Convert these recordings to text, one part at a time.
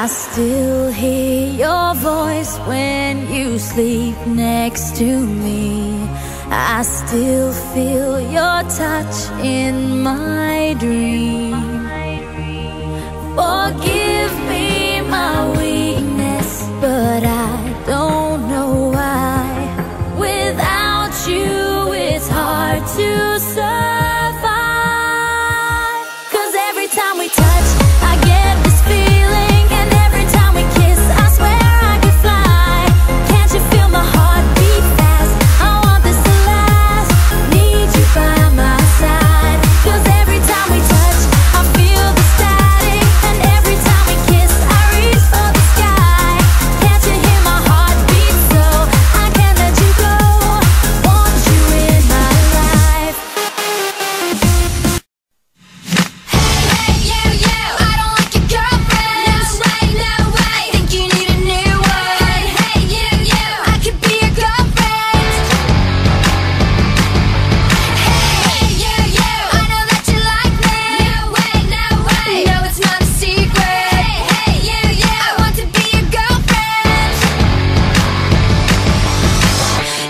I still hear your voice when you sleep next to me. I still feel your touch in my dream. Forgive me my weakness, but I don't know why. Without you, it's hard to survive. 'Cause every time we touch, I get this feeling, and every time we kiss, I swear I could fly. Can't you feel my heart beat fast? I want this to last. Need you by my side. 'Cause every time we touch, I feel the static, and every time we kiss, I reach for the sky. Can't you hear my heart beat? So I can't let you go. Want you in my life.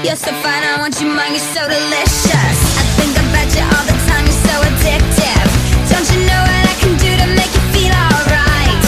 You're so fine, I want you mine, you're so delicious. I think about you all the time, you're so addictive. Don't you know what I can do to make you feel alright?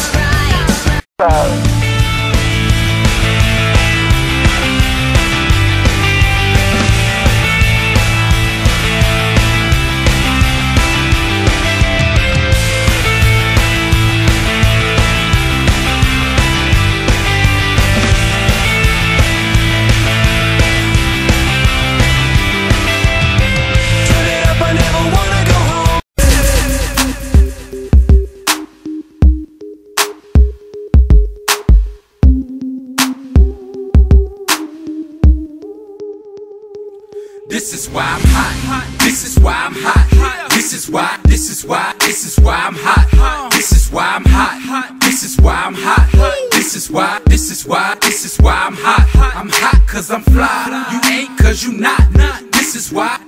This is why I'm hot. This is why I'm hot. This is why I'm hot. This is why This is why I'm hot. This is why I'm hot. This is why I'm hot. I'm hot 'cause I'm fly. You ain't 'cause you not. This is why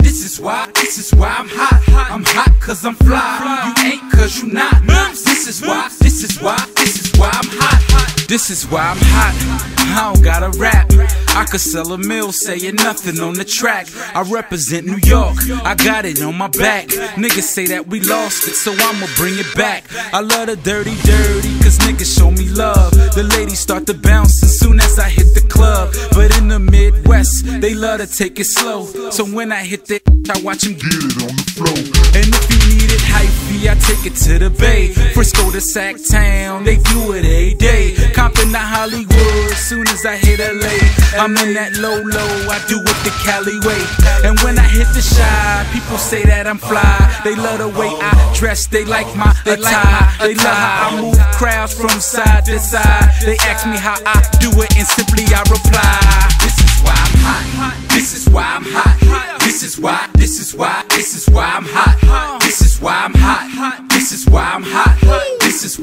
I'm hot. I'm hot 'cause I'm fly. You ain't 'cause you not. This is why I'm hot. This is why I'm hot. I don't gotta rap. I could sell a mill saying nothing on the track. I represent New York, I got it on my back. Niggas say that we lost it, so I'ma bring it back. I love the dirty, 'cause niggas show me love. The ladies start to bounce as soon as I hit the club. But in the Midwest, they love to take it slow. So when I hit the I watch them get it on the floor. And if you need it hypey, I take it to the Bay. Frisco to Sac Town, they do it every day. Compton to Hollywood, soon as I hit LA, I'm in that low, I do it the Cali way. And when I hit the Shy, people say that I'm fly. They love the way I dress, they like my attire. They love how I move crowds from side to side. They ask me how I do it, and simply I reply, this is why I'm hot. This is why I'm hot. This is why I'm hot. This is why I'm hot. This is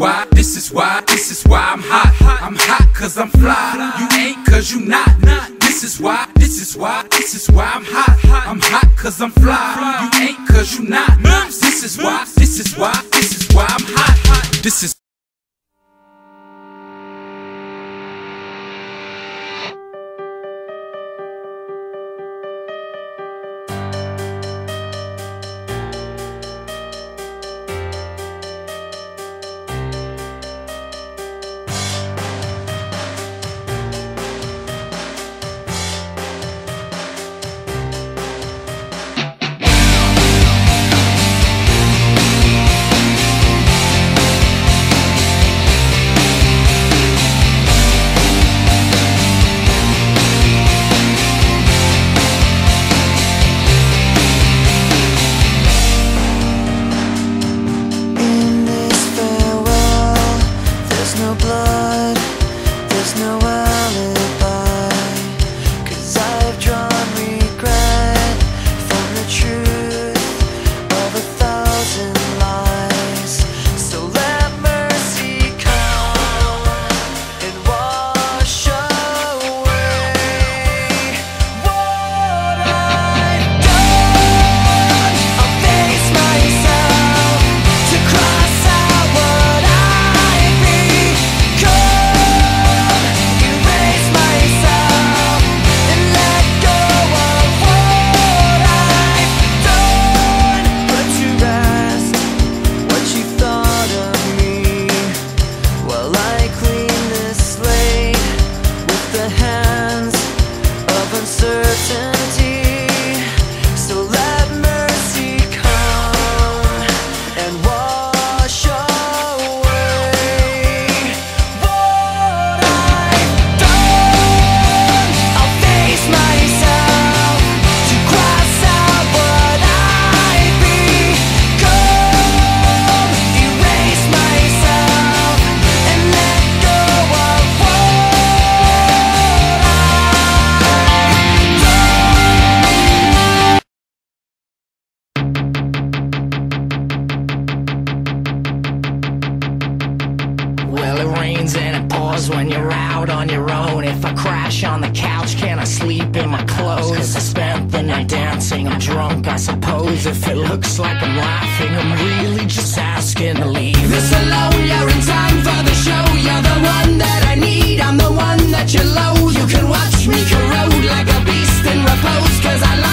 why I'm hot. I'm hot 'cause I'm fly. You ain't 'cause you not. This is why I'm hot. I'm hot 'cause I'm fly. You ain't 'cause you not. This is why I'm hot. This is hours when you're out on your own. If I crash on the couch, can I sleep in my clothes? 'Cause I spent the night dancing, I'm drunk I suppose. If it looks like I'm laughing, I'm really just asking to leave this alone. You're in time for the show, you're the one that I need, I'm the one that you loathe. You can watch me corrode like a beast in repose, 'cause I